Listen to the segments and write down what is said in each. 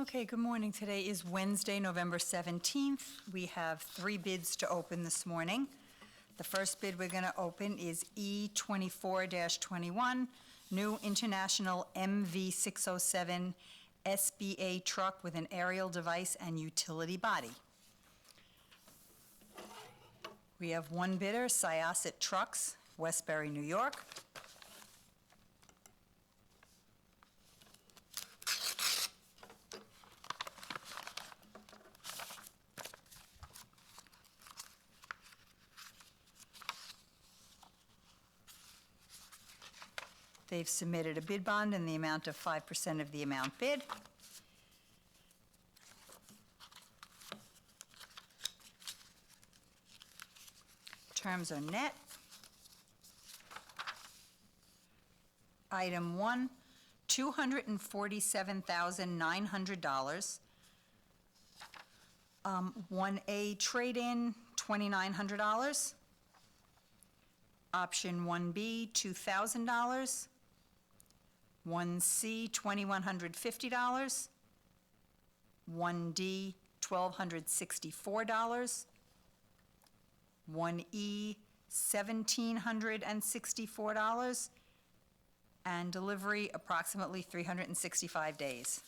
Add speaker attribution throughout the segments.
Speaker 1: Okay, good morning. Today is Wednesday, November 17th. We have 3 bids to open this morning. The first bid we're going to open is E24-21, new International MV607 SBA truck with an aerial device and utility body. We have one bidder, Syosset Trucks, Westbury, New York. They've submitted a bid bond in the amount of 5% of the amount bid. Terms are net. Item 1, $247,900. 1A trade-in, $2,900. Option 1B, $2,000. 1C, $2,150. 1D, $1,264. 1E, $1,764. And delivery approximately 365 days.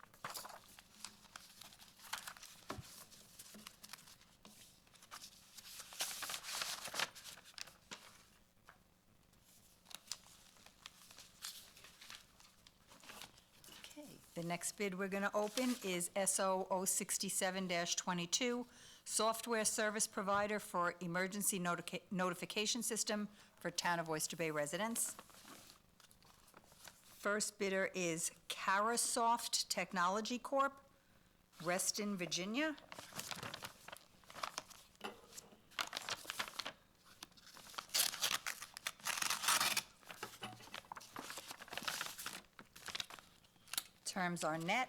Speaker 1: The next bid we're going to open is SO 067-22, software service provider for emergency notification system for Town of Oyster Bay residents. First bidder is Carasoft Technology Corp., Reston, Virginia. Terms are net.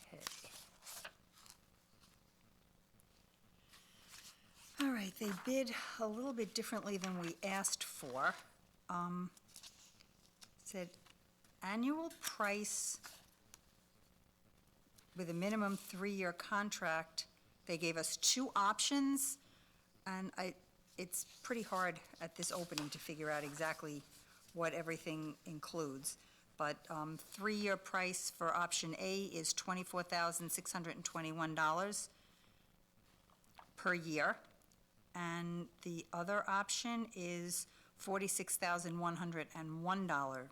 Speaker 1: Okay. All right, they bid a little bit differently than we asked for. Said annual price with a minimum 3-year contract. They gave us 2 options, and it's pretty hard at this opening to figure out exactly what everything includes. But 3-year price for option A is $24,621 per year, and the other option is $46,101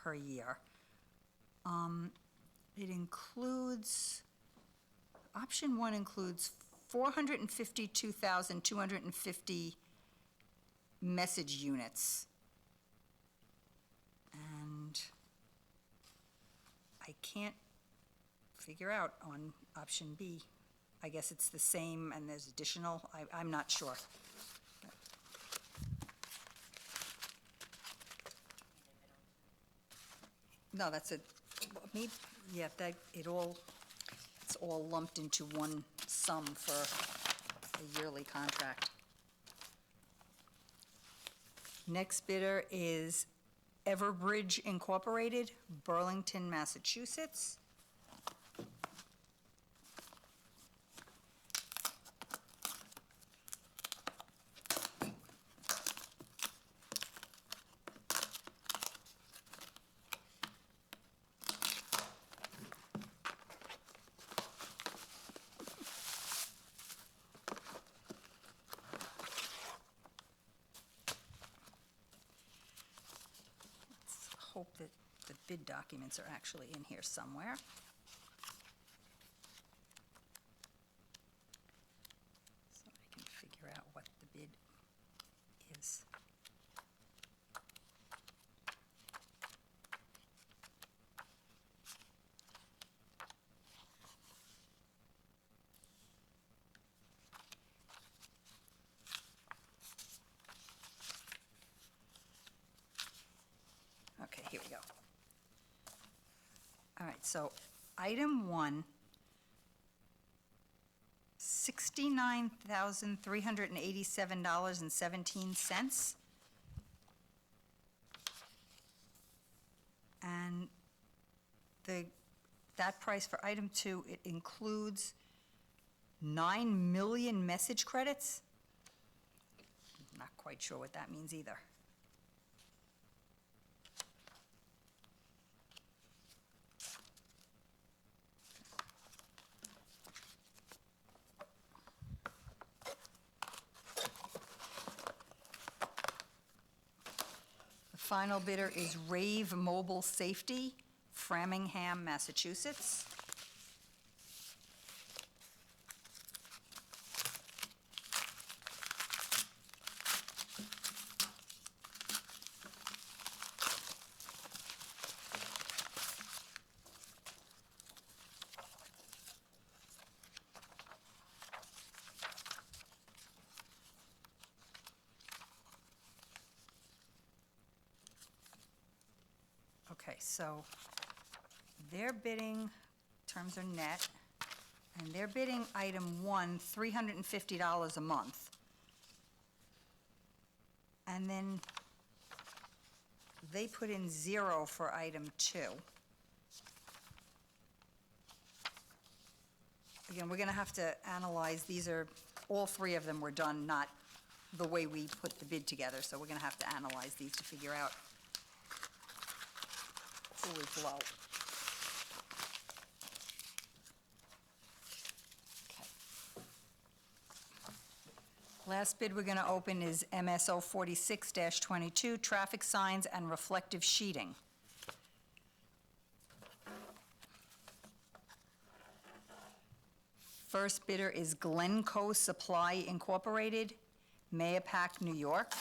Speaker 1: per year. It includes. Option 1 includes 452,250 message units. And I can't figure out on option B. I guess it's the same and there's additional. I'm not sure. No, that's it. Yeah, it's all lumped into one sum for a yearly contract. Next bidder is Everbridge Incorporated, Burlington, Massachusetts. Hope that the bid documents are actually in here somewhere. So I can figure out what the bid is. Okay, here we go. All right, so item 1 $69,387.17. And that price for item 2, it includes 9 million message credits. Not quite sure what that means either. The final bidder is Rave Mobile Safety, Framingham, Massachusetts. Okay, so they're bidding, terms are net, and they're bidding item 1, $350 a month. And then they put in 0 for item 2. Again, we're gonna have to analyze, these are, all 3 of them were done not the way we put the bid together, so we're gonna have to analyze these to figure out who is low. Okay. Last bid we're going to open is MSO 46-22, traffic signs and reflective sheeting. First bidder is Glencoe Supply Incorporated, Mayapack, New York.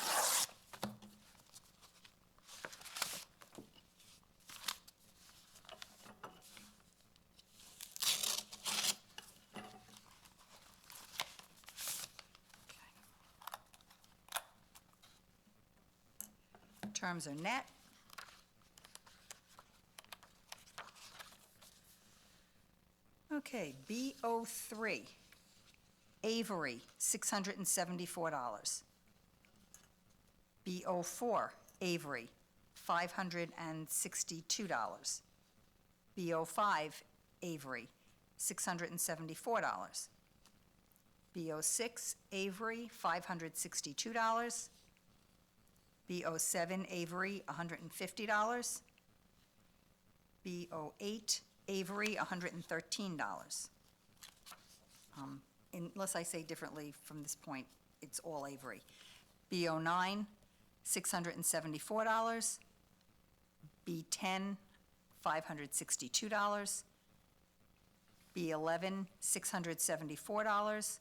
Speaker 1: Terms are net. Okay, BO3, Avery, $674. BO4, Avery, $562. BO5, Avery, $674. BO6, Avery, $562. BO7, Avery, $150. BO8, Avery, $113. Unless I say differently from this point, it's all Avery. BO9, $674. B10, $562. B11, $674.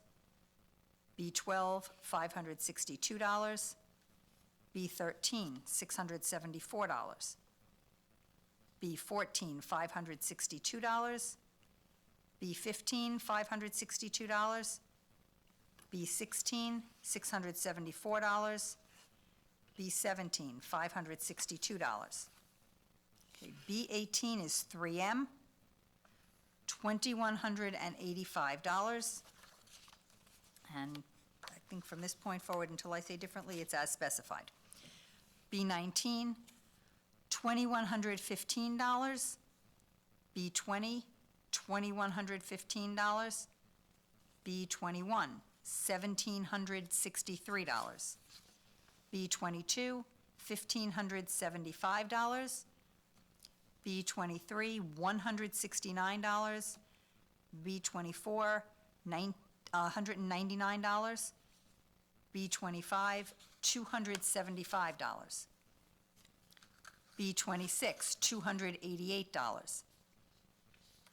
Speaker 1: B12, $562. B13, $674. B14, $562. B15, $562. B16, $674. B17, $562. Okay, B18 is 3M, $2,185. And I think from this point forward, until I say differently, it's as specified. B19, $2,115. B20, $2,115. B21, $1,763. B22, $1,575. B23, $169. B24, $199. B25, $275. B26, $288.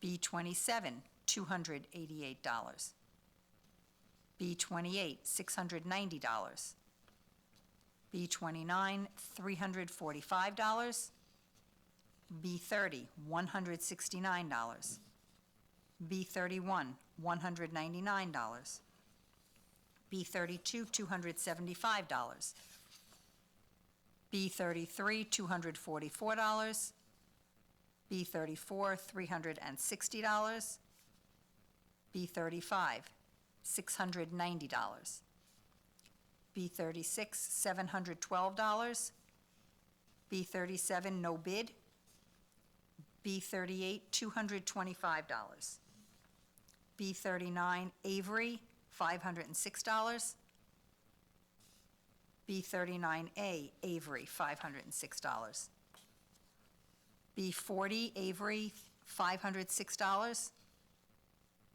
Speaker 1: B27, $288. B28, $690. B29, $345. B30, $169. B31, $199. B32, $275. B33, $244. B34, $360. B35, $690. B36, $712. B37, no bid. B38, $225. B39, Avery, $506. B39A, Avery, $506. B40, Avery, $506.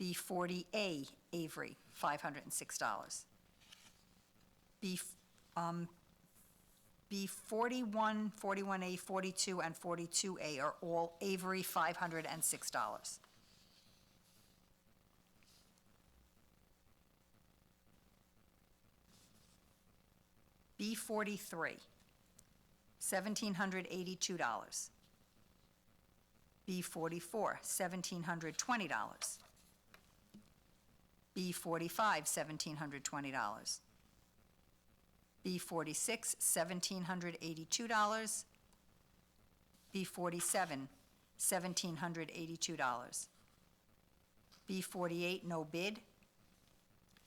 Speaker 1: B40A, Avery, $506. B41, 41A, 42, and 42A are all Avery, $506. B43, $1,782. B44, $1,720. B45, $1,720. B46, $1,782. B47, $1,782. B48, no bid.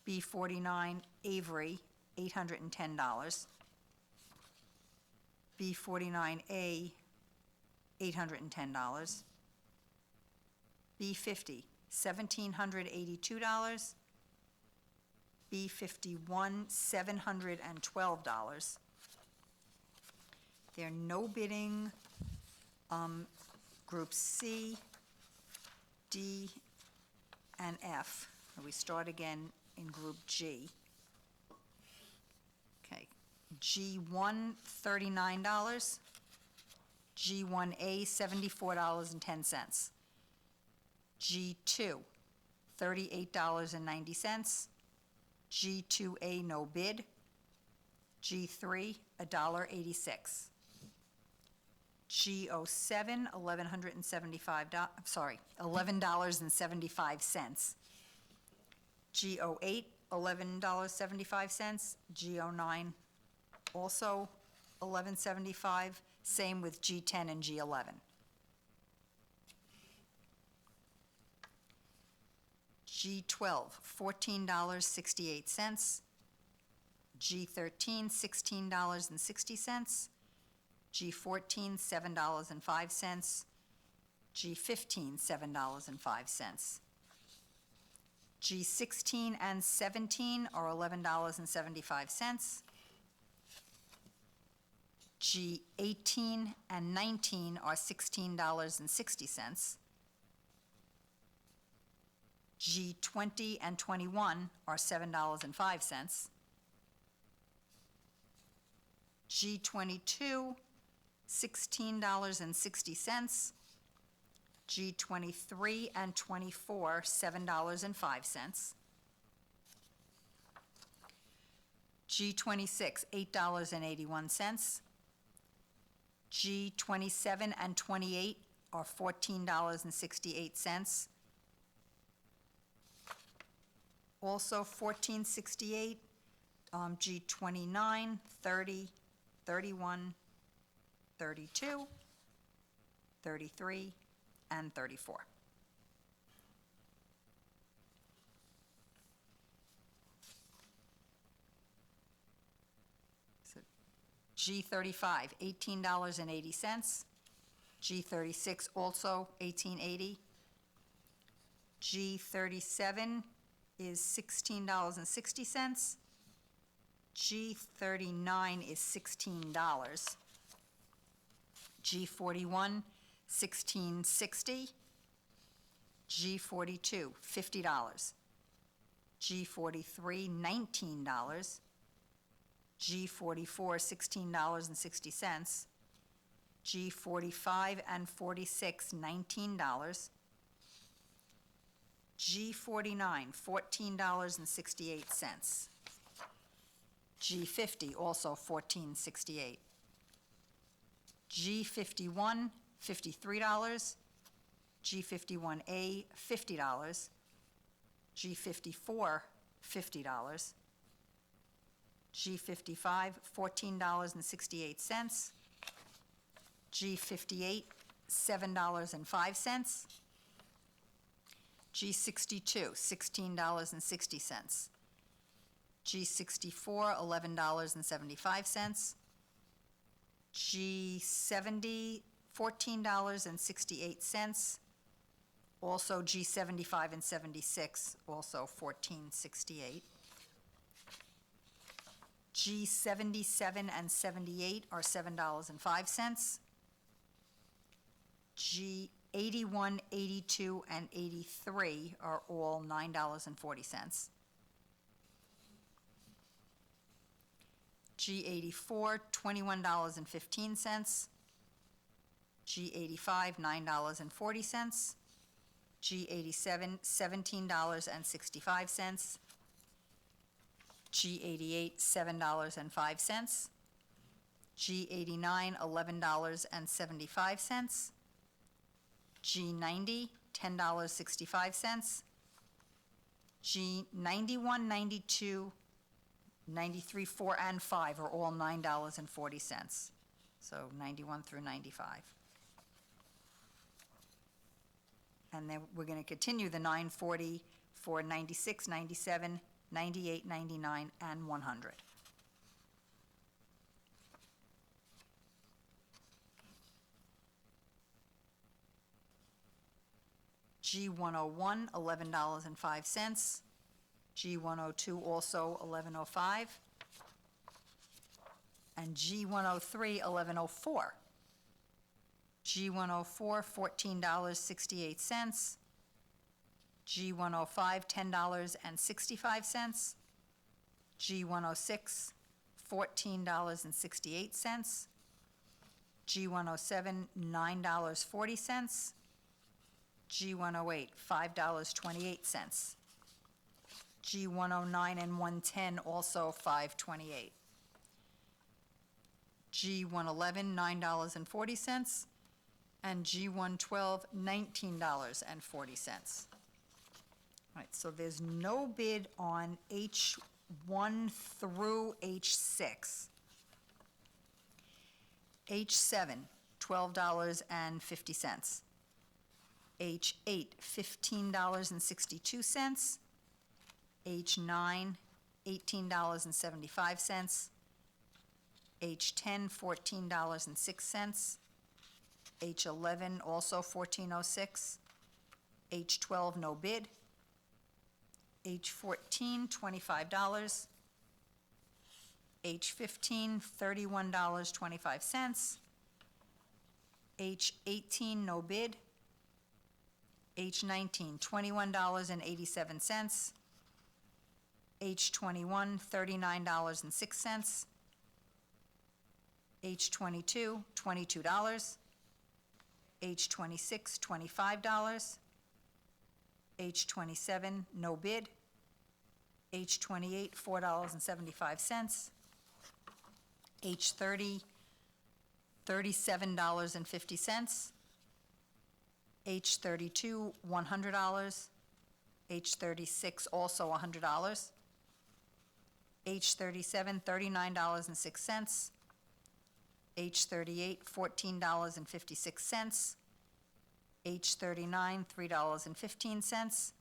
Speaker 1: B49, Avery, $810. B49A, $810. B50, $1,782. B51, $712. They're no bidding, Group C, D, and F. We start again in Group G. Okay, G1, $39. G1A, $74.10. G2, $38.90. G2A, no bid. G3, $1.86. G07, $11.75. G08, $11.75. G09, also $11.75. Same with G10 and G11. G12, $14.68. G13, $16.60. G14, $7.05. G15, $7.05. G16 and 17 are $11.75. G18 and 19 are $16.60. G20 and 21 are $7.05. G22, $16.60. G23 and 24, $7.05. G26, $8.81. G27 and 28 are $14.68. Also $14.68, G29, 30, 31, 32, 33, and 34. So G35, $18.80. G36, also $18.80. G37 is $16.60. G39 is $16. G41, $16.60. G42, $50. G43, $19. G44, $16.60. G45 and 46, $19. G49, $14.68. G50, also $14.68. G51, $53. G51A, $50. G54, $50. G55, $14.68. G58, $7.05. G62, $16.60. G64, $11.75. G70, $14.68. Also G75 and 76, also $14.68. G77 and 78 are $7.05. G81, 82, and 83 are all $9.40. G84, $21.15. G85, $9.40. G87, $17.65. G88, $7.05. G89, $11.75. G90, $10.65. G91, 92, 93, 4, and 5 are all $9.40. So 91 through 95. And then we're going to continue the 940 for 96, 97, 98, 99, and 100. G101, $11.05. G102, also $11.05. And G103, $11.04. G104, $14.68. G105, $10.65. G106, $14.68. G107, $9.40. G108, $5.28. G109 and 110, also $5.28. G111, $9.40. And G112, $19.40. All right, so there's no bid on H1 through H6. H7, $12.50. H8, $15.62. H9, $18.75. H10, $14.06. H11, also $14.06. H12, no bid. H14, $25. H15, $31.25. H18, no bid. H19, $21.87. H21, $39.06. H22, $22. H26, $25. H27, no bid. H28, $4.75. H30, $37.50. H32, $100. H36, also $100. H37, $39.06. H38, $14.56. H39, $3.15.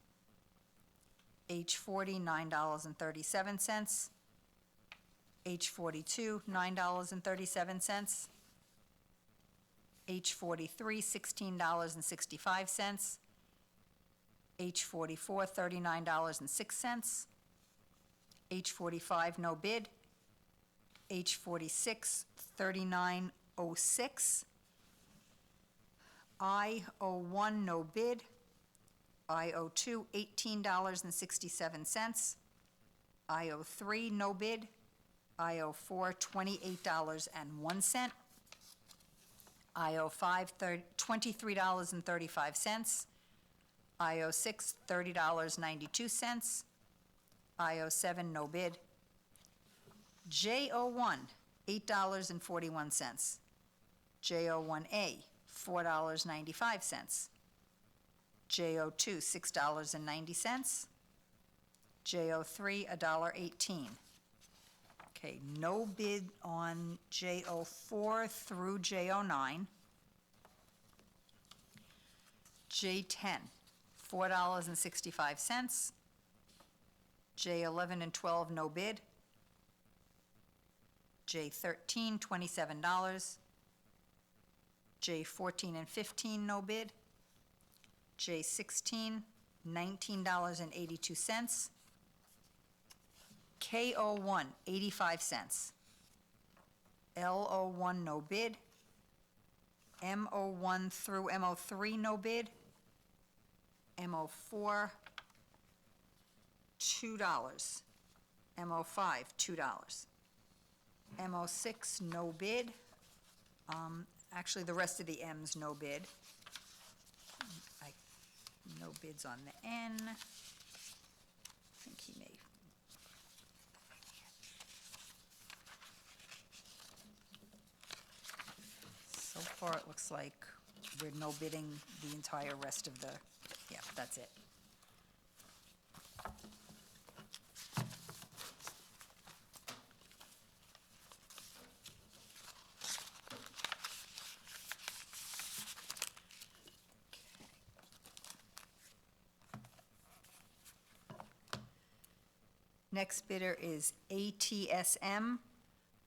Speaker 1: H40, $9.37. H42, $9.37. H43, $16.65. H44, $39.06. H45, no bid. H46, $39.06. I01, no bid. I02, $18.67. I03, no bid. I04, $28.01. I05, $23.35. I06, $30.92. I07, no bid. J01, $8.41. J01A, $4.95. J02, $6.90. J03, $1.18. Okay, no bid on J04 through J09. J10, $4.65. J11 and 12, no bid. J13, $27. J14 and 15, no bid. J16, $19.82. K01, 85 cents. L01, no bid. M01 through M03, no bid. M04, $2. M05, $2. M06, no bid. Actually, the rest of the M's, no bid. No bids on the N. I think he may. So far, it looks like we're no bidding the entire rest of the, yeah, that's it. Next bidder is ATSM,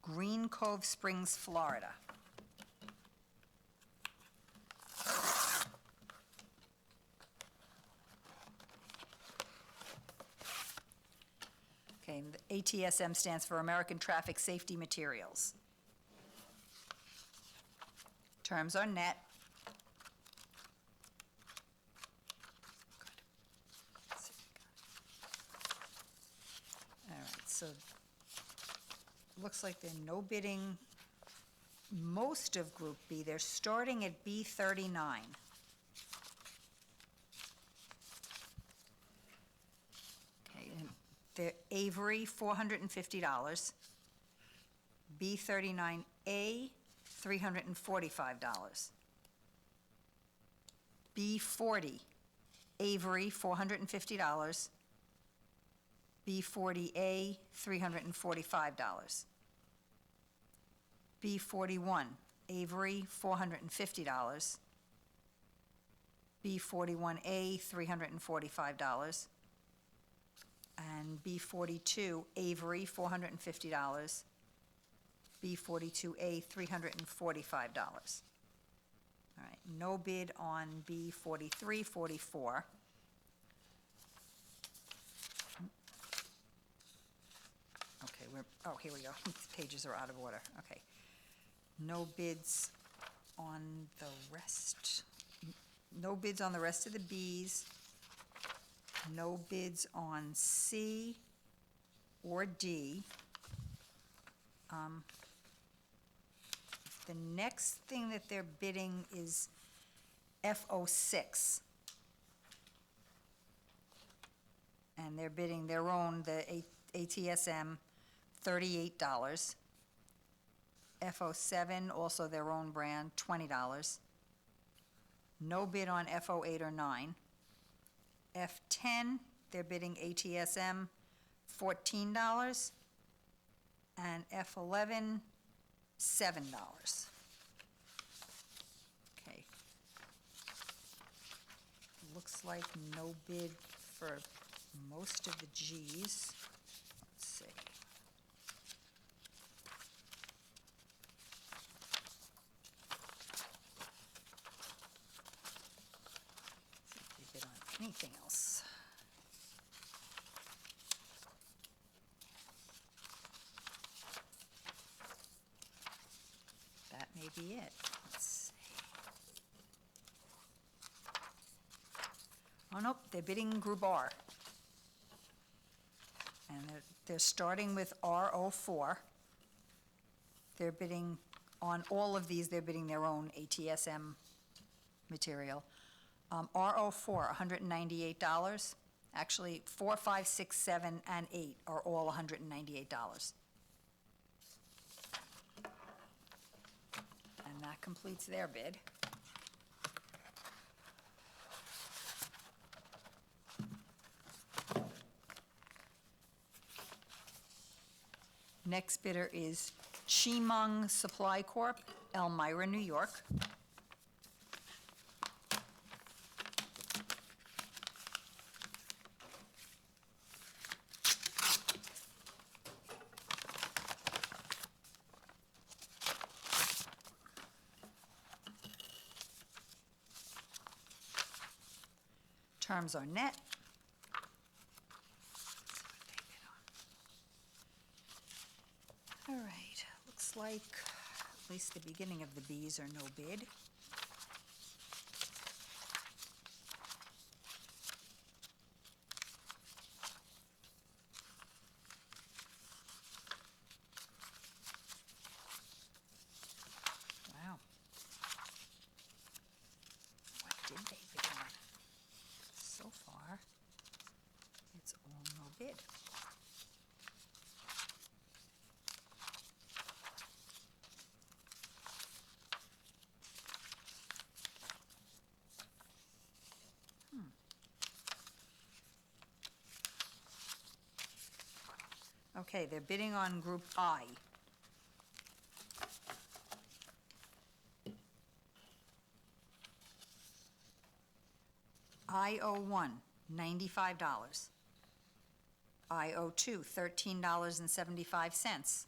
Speaker 1: Green Cove Springs, Florida. Okay, the ATSM stands for American Traffic Safety Materials. Terms are net. All right, so looks like they're no bidding most of Group B. They're starting at B39. Okay, and they're Avery, $450. B39A, $345. B40, Avery, $450. B40A, $345. B41, Avery, $450. B41A, $345. And B42, Avery, $450. B42A, $345. All right, no bid on B43, 44. Okay, here we go. These pages are out of order. Okay. No bids on the rest. No bids on the rest of the Bs. No bids on C or D. The next thing that they're bidding is F06. And they're bidding their own, the ATSM, $38. F07, also their own brand, $20. No bid on F08 or 9. F10, they're bidding ATSM, $14. And F11, $7. Okay. Looks like no bid for most of the Gs. Let's see. See if they bid on anything else. That may be it. Let's see. Oh, nope, they're bidding Group R. And they're starting with R04. They're bidding, on all of these, they're bidding their own ATSM material. R04, $198. Actually, 4, 5, 6, 7, and 8 are all $198. And that completes their bid. Next bidder is Chimong Supply Corp., Elmira, New York. Terms are net. All right, looks like at least the beginning of the Bs are no bid. Wow. What did they bid on? So far, it's all no bid. Okay, they're bidding on Group I. I-01, $95. I-02, $13.75.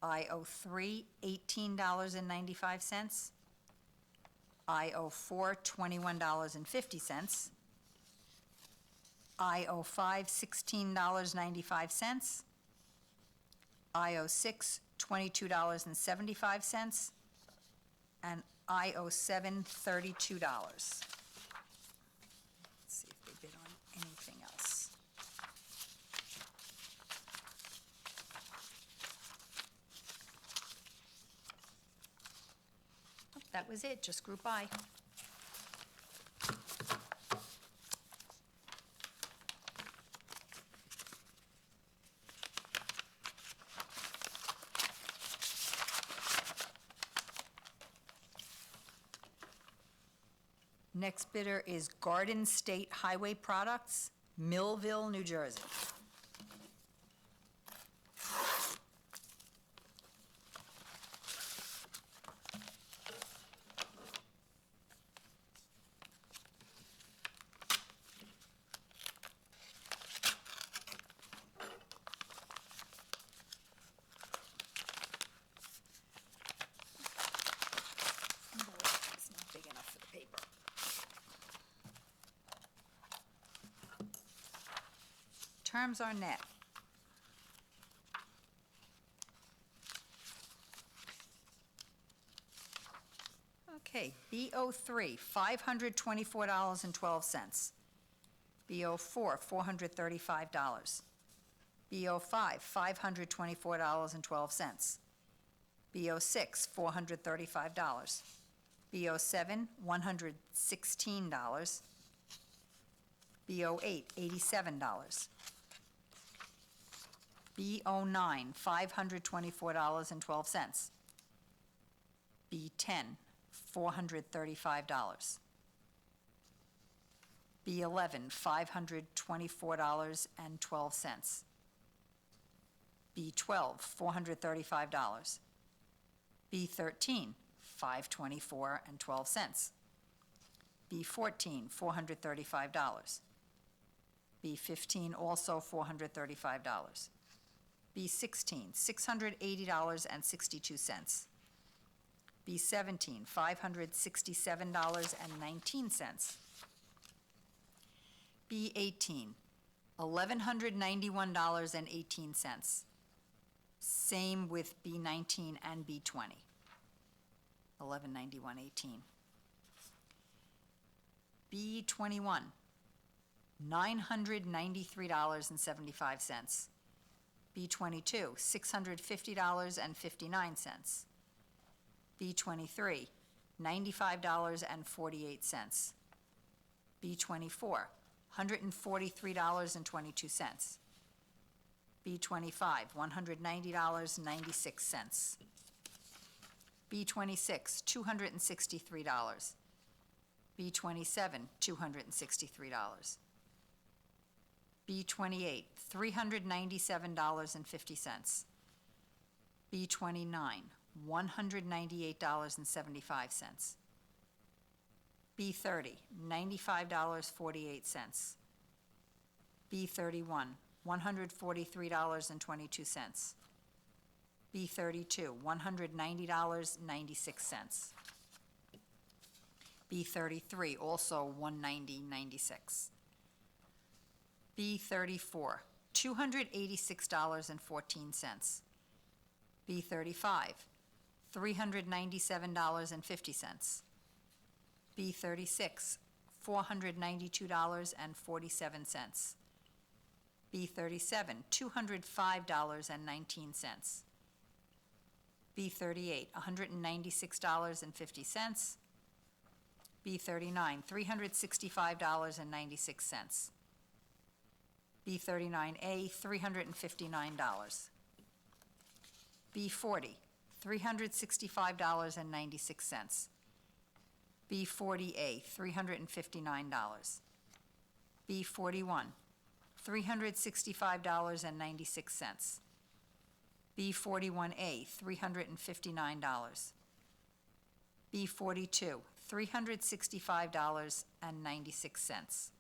Speaker 1: I-03, $18.95. I-04, $21.50. I-05, $16.95. I-06, $22.75. And I-07, $32. Let's see if they bid on anything else. Oh, that was it, just Group I. Next bidder is Garden State Highway Products, Millville, New Jersey. It's not big enough for the paper. Terms are net. Okay, B03, $524.12. B04, $435. B05, $524.12. B06, $435. B07, $116. B08, $87. B09, $524.12. B10, $435. B11, $524.12. B12, $435. B13, $524.12. B14, $435. B15, also $435. B16, $680.62. B17, $567.19. B18, $1,191.18. Same with B19 and B20. $1,191.18. B21, $993.75. B22, $650.59. B23, $95.48. B24, $143.22. B25, $190.96. B26, $263. B27, $263. B28, $397.50. B29, $198.75. B30, $95.48. B31, $143.22. B32, $190.96. B33, also $190.96. B34, $286.14. B35, $397.50. B36, $492.47. B37, $205.19. B38, $196.50. B39, $365.96. B39A, $359. B40, $365.96. B40A, $359. B41, $365.96. B41A, $359. B42, $365.96.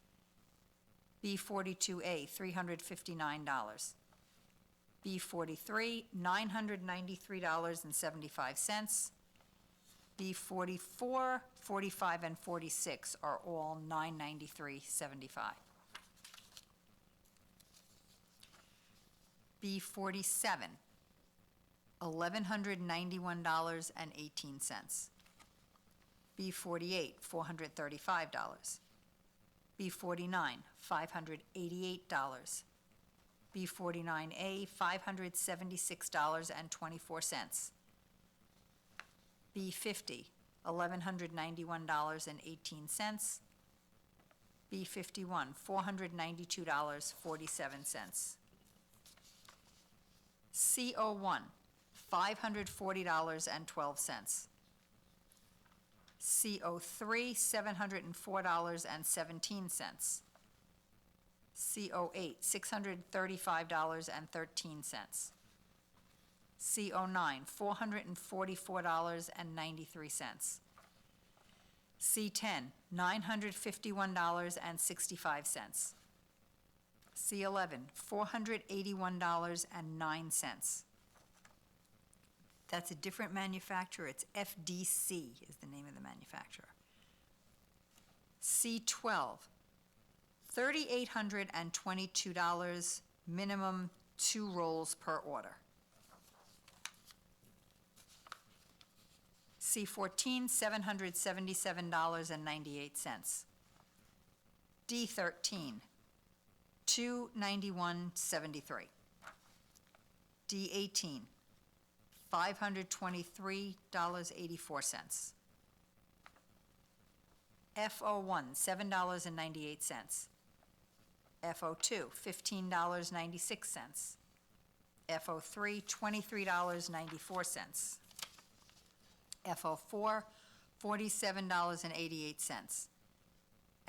Speaker 1: B42A, $359. B43, $993.75. B44, 45, and 46 are all $993.75. B47, $1,191.18. B48, $435. B49, $588. B49A, $576.24. B50, $1,191.18. B51, $492.47. CO1, $540.12. CO3, $704.17. CO8, $635.13. CO9, $444.93. C10, $951.65. C11, $481.09. That's a different manufacturer. It's FDC is the name of the manufacturer. C12, $3,822, minimum 2 rolls per order. C14, $777.98. D13, $291.73. D18, $523.84. FO1, $7.98. FO2, $15.96. FO3, $23.94. FO4, $47.88.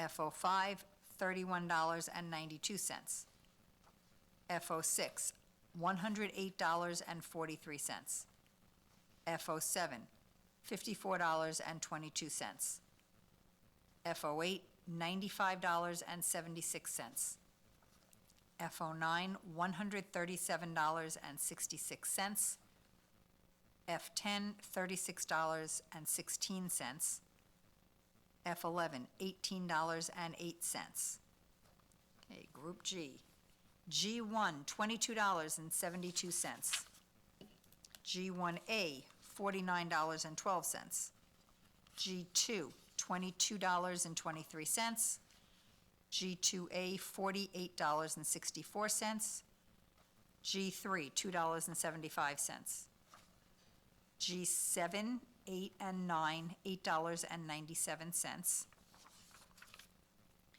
Speaker 1: FO5, $31.92. FO6, $108.43. FO7, $54.22. FO8, $95.76. FO9, $137.66. F10, $36.16. F11, $18.08. Okay, Group G. G1, $22.72. G1A, $49.12. G2, $22.23. G2A, $48.64. G3, $2.75. G7, 8, and 9, $8.97.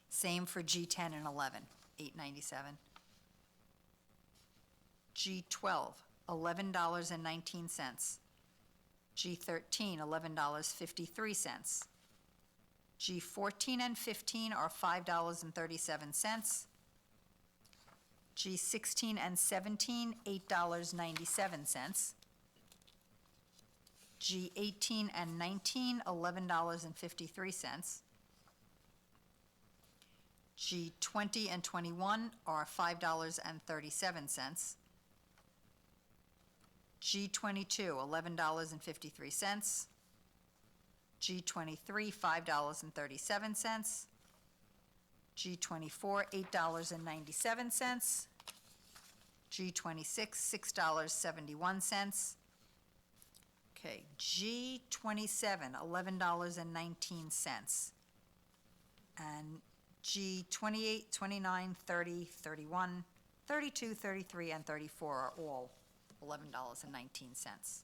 Speaker 1: Same for G10 and 11, $8.97. G12, $11.19. G13, $11.53. G14 and 15 are $5.37. G16 and 17, $8.97. G18 and 19, $11.53. G20 and 21 are $5.37. G22, $11.53. G23, $5.37. G24, $8.97. G26, $6.71. Okay, G27, $11.19. And G28, 29, 30, 31, 32, 33, and 34 are all $11.19.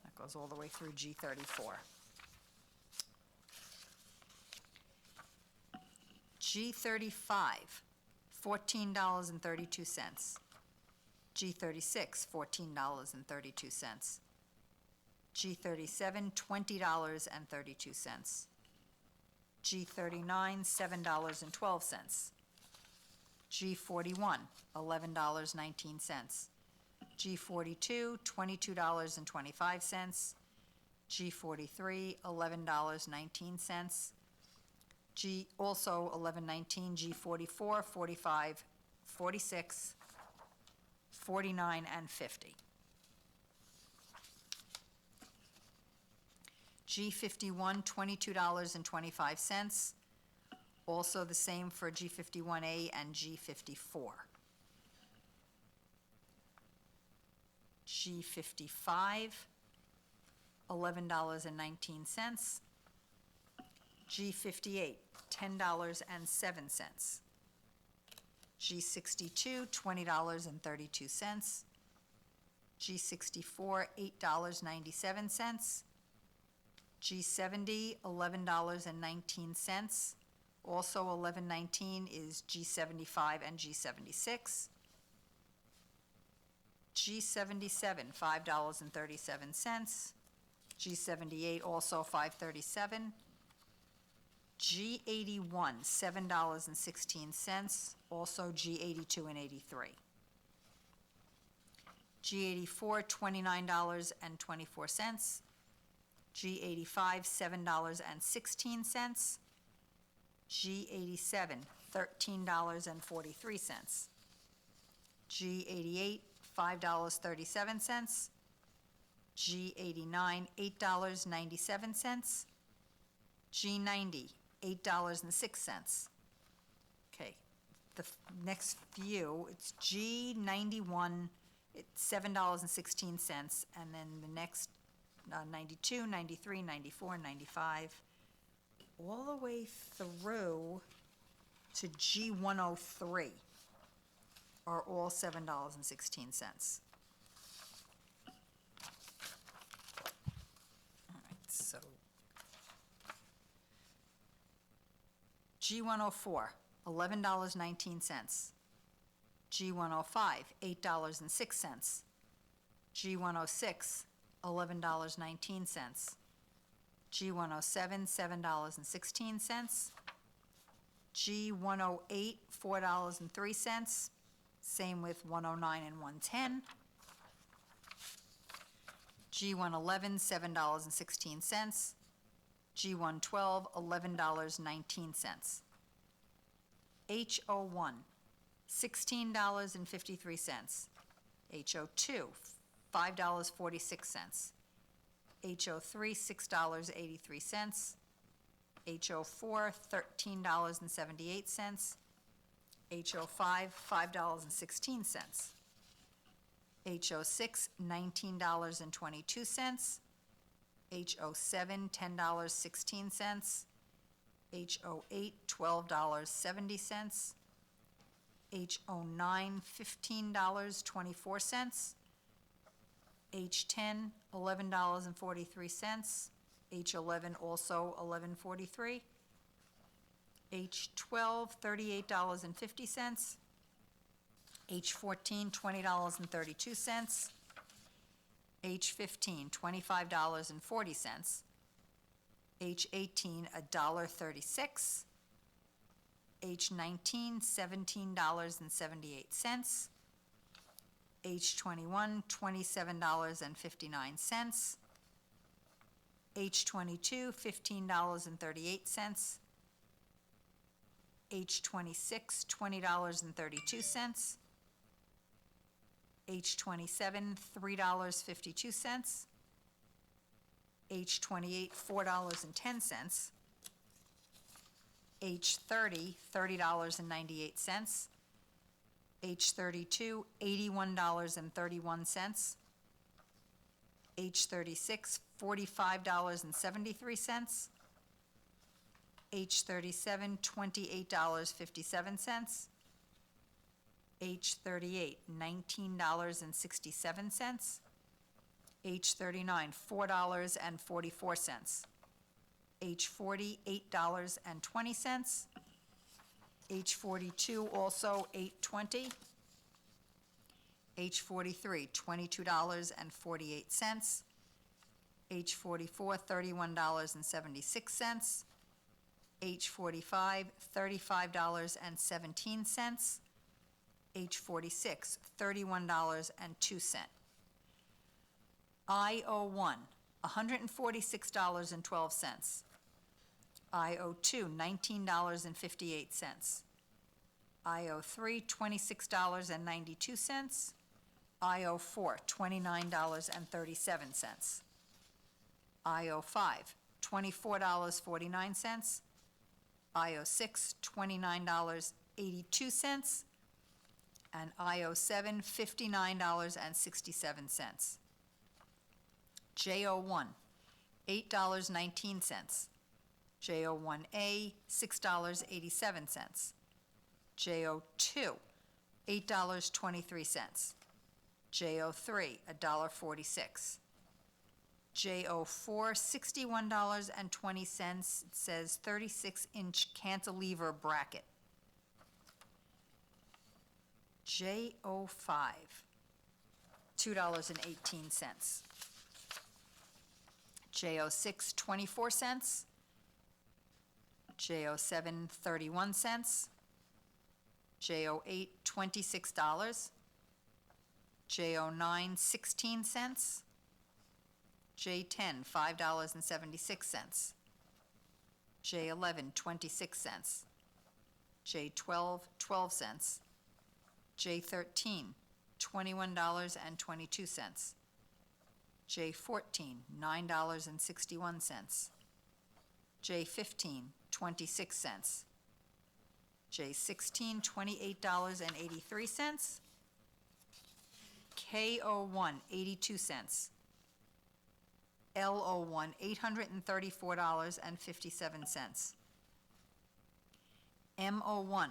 Speaker 1: That goes all the way through G34. G35, $14.32. G36, $14.32. G37, $20.32. G39, $7.12. G41, $11.19. G42, $22.25. G43, $11.19. G, also $11.19, G44, $45, $46, $49, and $50. G51, $22.25. Also the same for G51A and G54. G55, $11.19. G58, $10.07. G62, $20.32. G64, $8.97. G70, $11.19. Also $11.19 is G75 and G76. G77, $5.37. G78, also $5.37. G81, $7.16, also G82 and 83. G84, $29.24. G85, $7.16. G87, $13.43. G88, $5.37. G89, $8.97. G90, $8.06. Okay, the next few, it's G91, it's $7.16, and then the next 92, 93, 94, 95, all the way through to G103 are all $7.16. All right, so G104, $11.19. G105, $8.06. G106, $11.19. G107, $7.16. G108, $4.03. Same with 109 and 110. G111, $7.16. G112, $11.19. H01, $16.53. H02, $5.46. H03, $6.83. H04, $13.78. H05, $5.16. H06, $19.22. H07, $10.16. H08, $12.70. H09, $15.24. H10, $11.43. H11, also $11.43. H12, $38.50. H14, $20.32. H15, $25.40. H18, $1.36. H19, $17.78. H21, $27.59. H22, $15.38. H26, $20.32. H27, $3.52. H28, $4.10. H30, $30.98. H32, $81.31. H36, $45.73. H37, $28.57. H38, $19.67. H39, $4.44. H40, $8.20. H42, also $8.20. H43, $22.48. H44, $31.76. H45, $35.17. H46, $31.02. I01, $146.12. I02, $19.58. I03, $26.92. I04, $29.37. I05, $24.49. I06, $29.82. And I07, $59.67. J01, $8.19. J01A, $6.87. J02, $8.23. J03, $1.46. J04, $61.20. It says 36-inch cantilever bracket. J05, $2.18. J06, 24 cents. J07, 31 cents. J08, $26. J09, 16 cents. J10, $5.76. J11, 26 cents. J12, 12 cents. J13, $21.22. J14, $9.61. J15, 26 cents. J16, $28.83. K01, 82 cents. L01, $834.57. M01,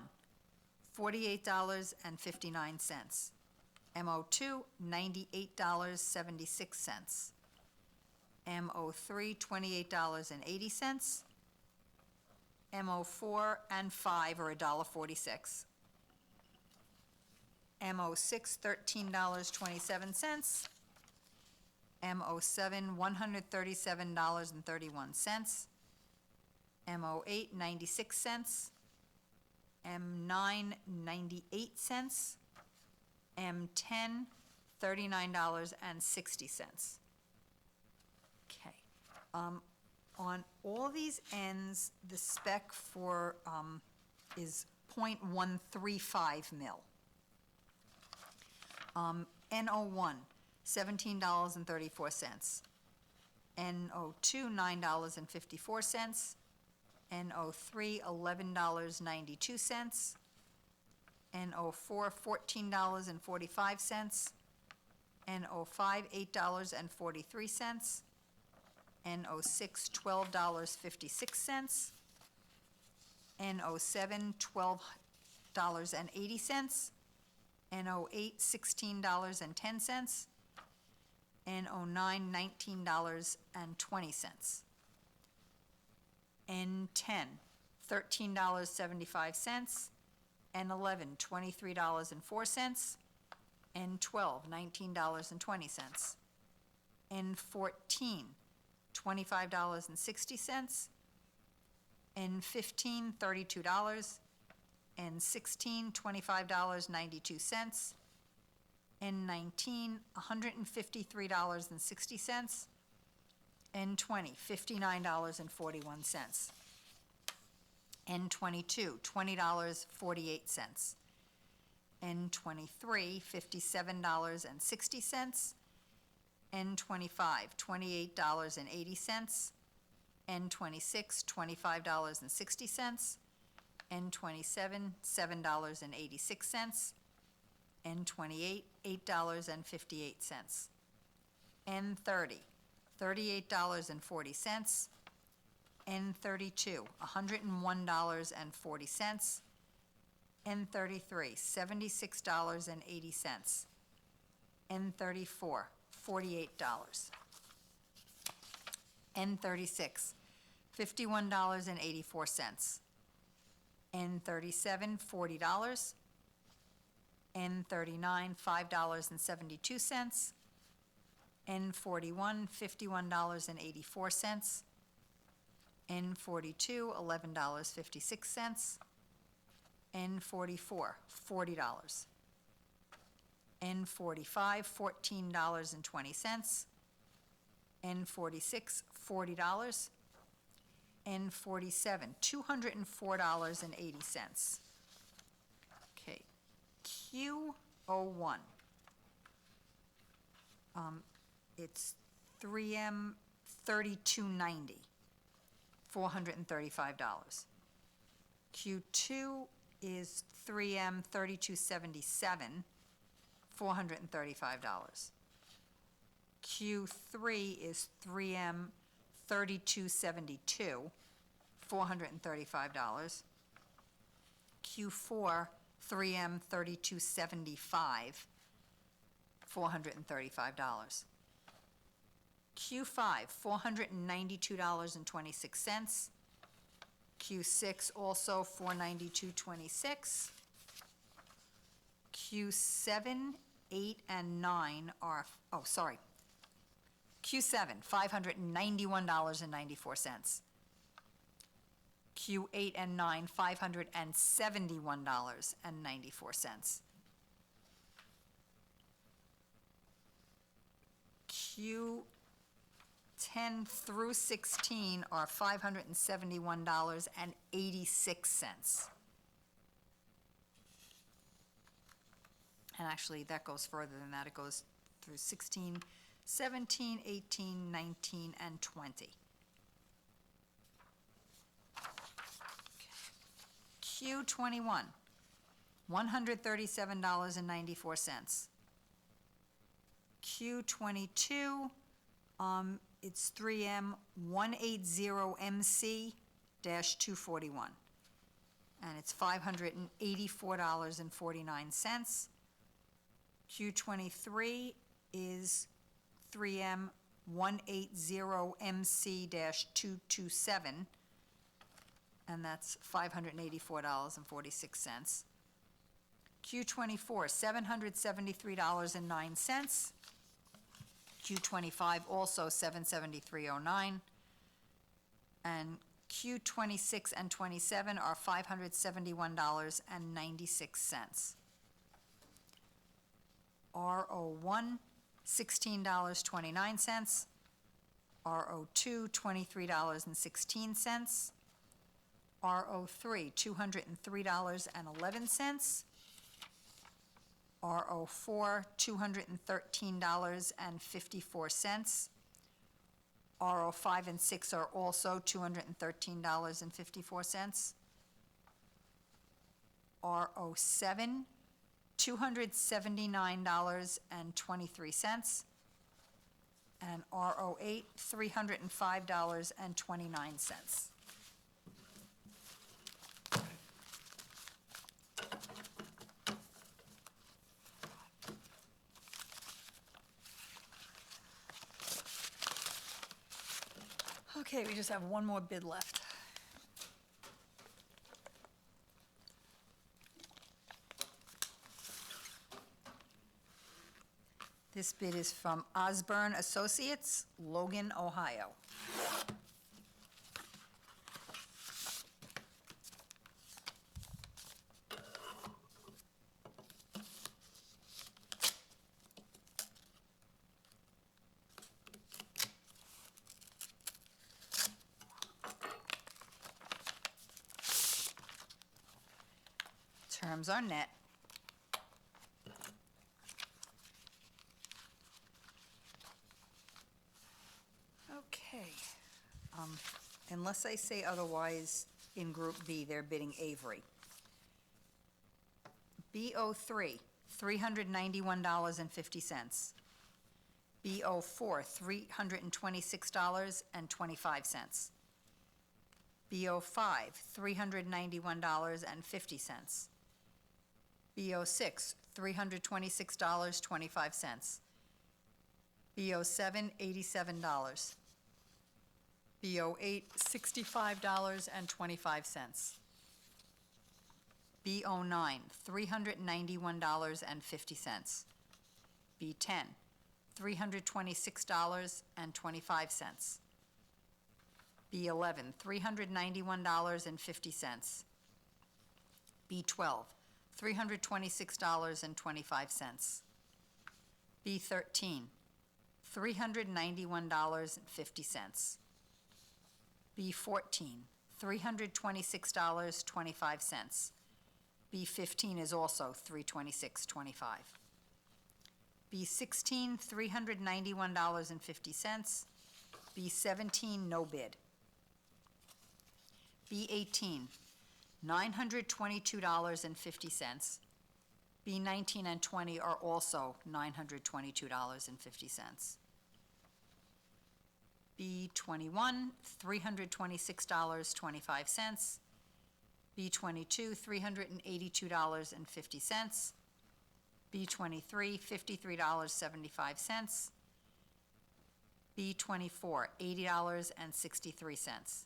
Speaker 1: $48.59. M02, $98.76. M03, $28.80. M04 and 5 are $1.46. M06, $13.27. M07, $137.31. M08, 96 cents. M9, 98 cents. M10, $39.60. Okay. On all these ends, the spec for is 0.135 mil. N01, $17.34. N02, $9.54. N03, $11.92. N04, $14.45. N05, $8.43. N06, $12.56. N07, $12.80. N08, $16.10. N09, $19.20. N10, $13.75. N11, $23.04. N12, $19.20. N14, $25.60. N15, $32. N16, $25.92. N19, $153.60. N20, $59.41. N22, $20.48. N23, $57.60. N25, $28.80. N26, $25.60. N27, $7.86. N28, $8.58. N30, $38.40. N32, $101.40. N33, $76.80. N34, $48. N36, $51.84. N37, $40. N39, $5.72. N41, $51.84. N42, $11.56. N44, $40. N45, $14.20. N46, $40. N47, $204.80. Okay, Q01. It's 3M 3290, $435. Q2 is 3M 3277, $435. Q3 is 3M 3272, $435. Q4, 3M 3275, $435. Q5, $492.26. Q6, also $492.26. Q7, 8, and 9 are, Q7, $591.94. Q8 and 9, $571.94. Q10 through 16 are $571.86. And actually, that goes further than that. It goes through 16, 17, 18, 19, and 20. Q21, $137.94. Q22, it's 3M 180MC-241, and it's $584.49. Q23 is 3M 180MC-227, and that's $584.46. Q24, $773.09. Q25, also $773.09. And Q26 and 27 are $571.96. RO1, $16.29. RO2, $23.16. RO3, $203.11. RO4, $213.54. RO5 and 6 are also $213.54. RO7, $279.23. And RO8, $305.29. Okay, we just have one more bid left. This bid is from Osborne Associates, Logan, Ohio. Terms are net. Unless I say otherwise, in Group B, they're bidding Avery. BO3, $391.50. BO4, $326.25. BO5, $391.50. BO6, $326.25. BO7, $87. BO8, $65.25. BO9, $391.50. B10, $326.25. B11, $391.50. B12, $326.25. B13, $391.50. B14, $326.25. B15 is also $326.25. B16, $391.50. B17, no bid. B18, $922.50. B19 and 20 are also $922.50. B21, $326.25. B22, $382.50. B23, $53.75. B24, $80.63.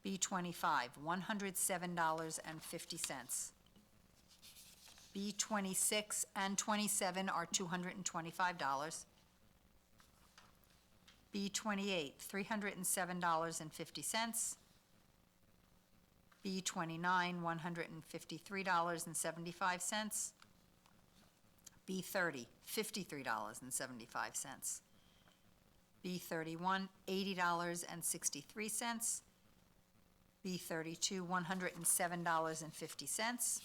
Speaker 1: B25, $107.50. B26 and 27 are $225. B28, $307.50. B29, $153.75. B30, $53.75. B31, $80.63. B32, $107.50.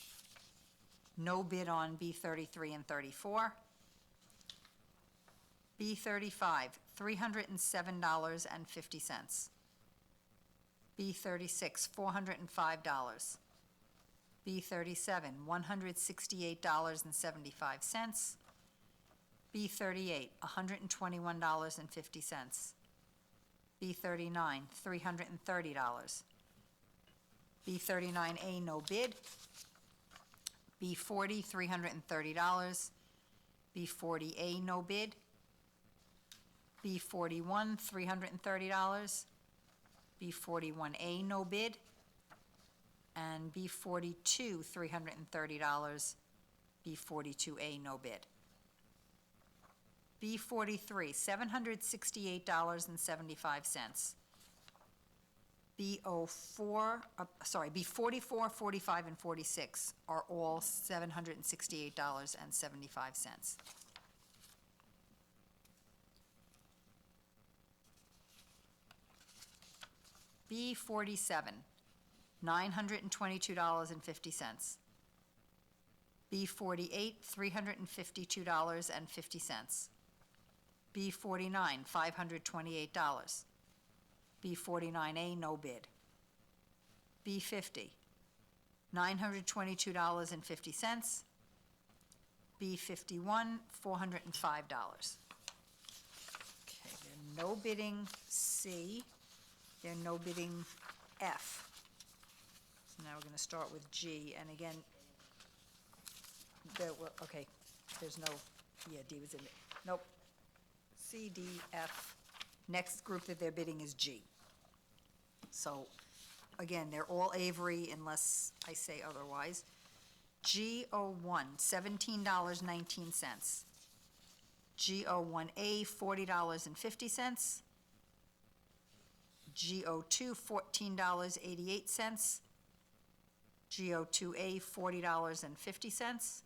Speaker 1: No bid on B33 and 34. B35, $307.50. B36, $405. B37, $168.75. B38, $121.50. B39, $330. B39A, no bid. B40, $330. B40A, no bid. B41, $330. B41A, no bid. And B42, $330. B42A, no bid. B43, $768.75. B44, 45, and 46 are all $768.75. B47, $922.50. B48, $352.50. B49, $528. B49A, no bid. B50, $922.50. B51, $405. Okay, they're no bidding C. They're no bidding F. So now we're going to start with G, and again, okay, there's no, yeah, D was in it. Nope. C, D, F. Next group that they're bidding is G. So, again, they're all Avery unless I say otherwise. G01, $17.19. G01A, $40.50. G02, $14.88. G02A, $40.50.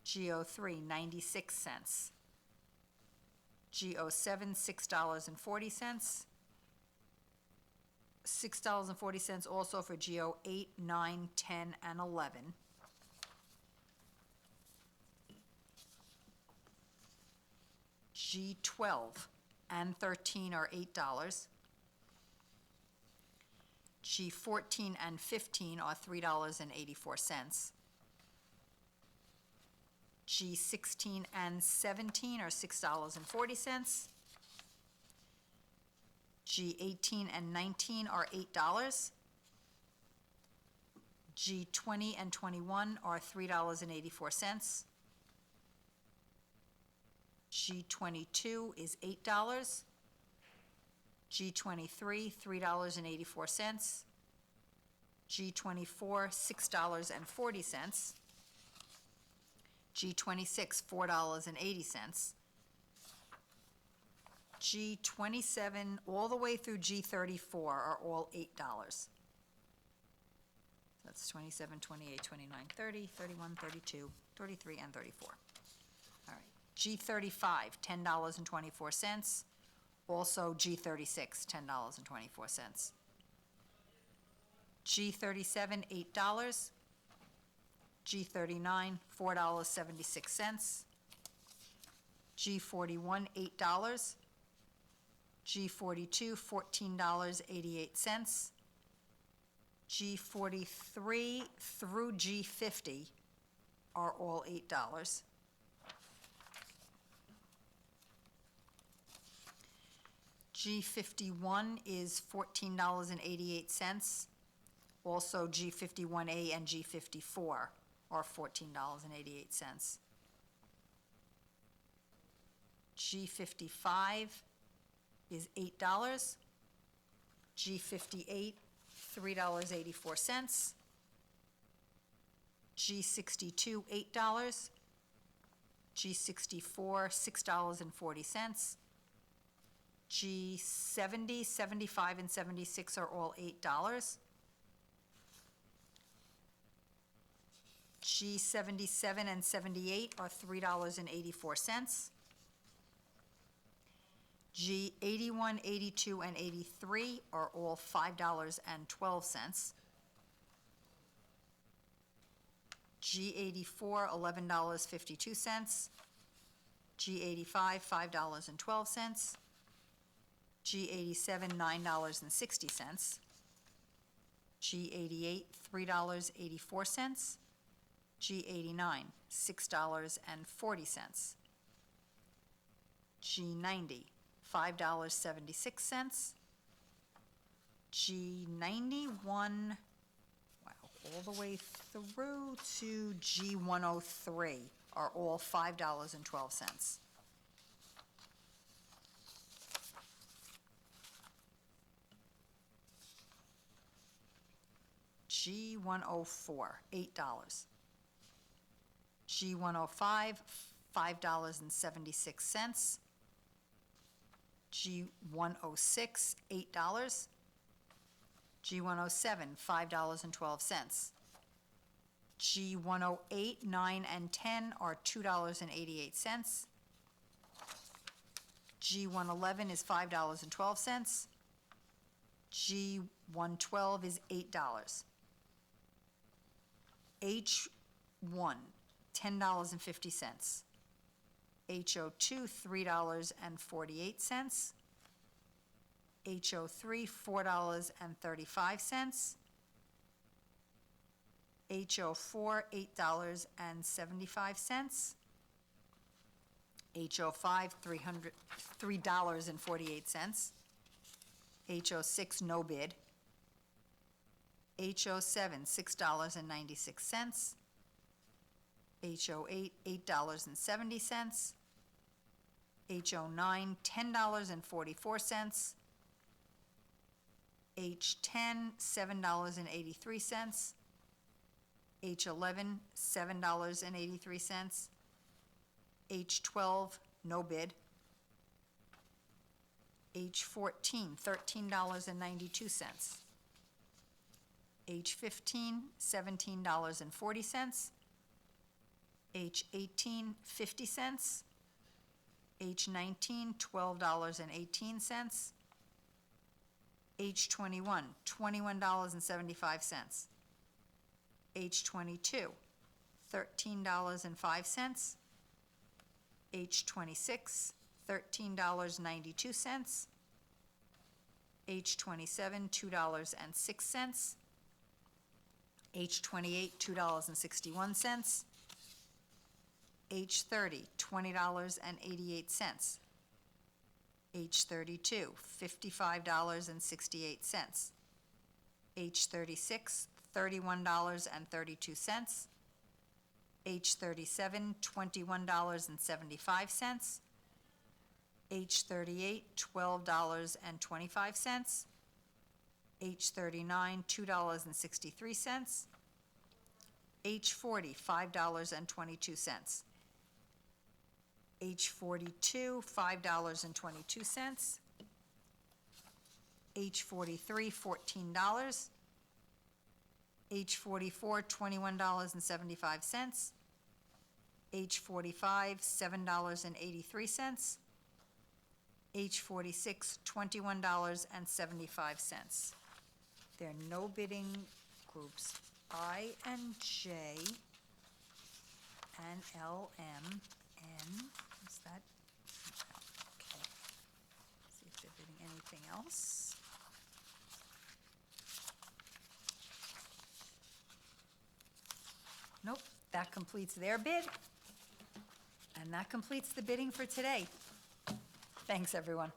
Speaker 1: G03, 96 cents. G07, $6.40. $6.40 also for G08, 9, 10, and 11. G12 and 13 are $8. G14 and 15 are $3.84. G16 and 17 are $6.40. G18 and 19 are $8. G20 and 21 are $3.84. G22 is $8. G23, $3.84. G24, $6.40. G26, $4.80. G27, all the way through G34 are all $8. That's 27, 28, 29, 30, 31, 32, 33, and 34. All right. G35, $10.24. Also G36, $10.24. G37, $8. G39, $4.76. G41, $8. G42, $14.88. G43 through G50 are all $8. G51 is $14.88. Also, G51A and G54 are $14.88. G55 is $8. G58, $3.84. G62, $8. G64, $6.40. G70, 75, and 76 are all $8. G77 and 78 are $3.84. G81, 82, and 83 are all $5.12. G84, $11.52. G85, $5.12. G87, $9.60. G88, $3.84. G89, $6.40. G90, $5.76. G91, wow, all the way through to G103 are all $5.12. G104, $8. G105, $5.76. G106, $8. G107, $5.12. G108, 9, and 10 are $2.88. G111 is $5.12. G112 is $8. H1, $10.50. HO2, $3.48. HO3, $4.35. HO4, $8.75. HO5, $3.48. HO6, no bid. HO7, $6.96. HO8, $8.70. HO9, $10.44. H10, $7.83. H11, $7.83. H12, no bid. H14, $13.92. H15, $17.40. H18, 50 cents. H19, $12.18. H21, $21.75. H22, $13.05. H26, $13.92. H27, $2.06. H28, $2.61. H30, $20.88. H32, $55.68. H36, $31.32. H37, $21.75. H38, $12.25. H39, $2.63. H40, $5.22. H42, $5.22. H43, $14. H44, $21.75. H45, $7.83. H46, $21.75. There are no bidding groups I and J and L, M, N. Is that? Okay. See if they're bidding anything else. Nope, that completes their bid. And that completes the bidding for today. Thanks, everyone.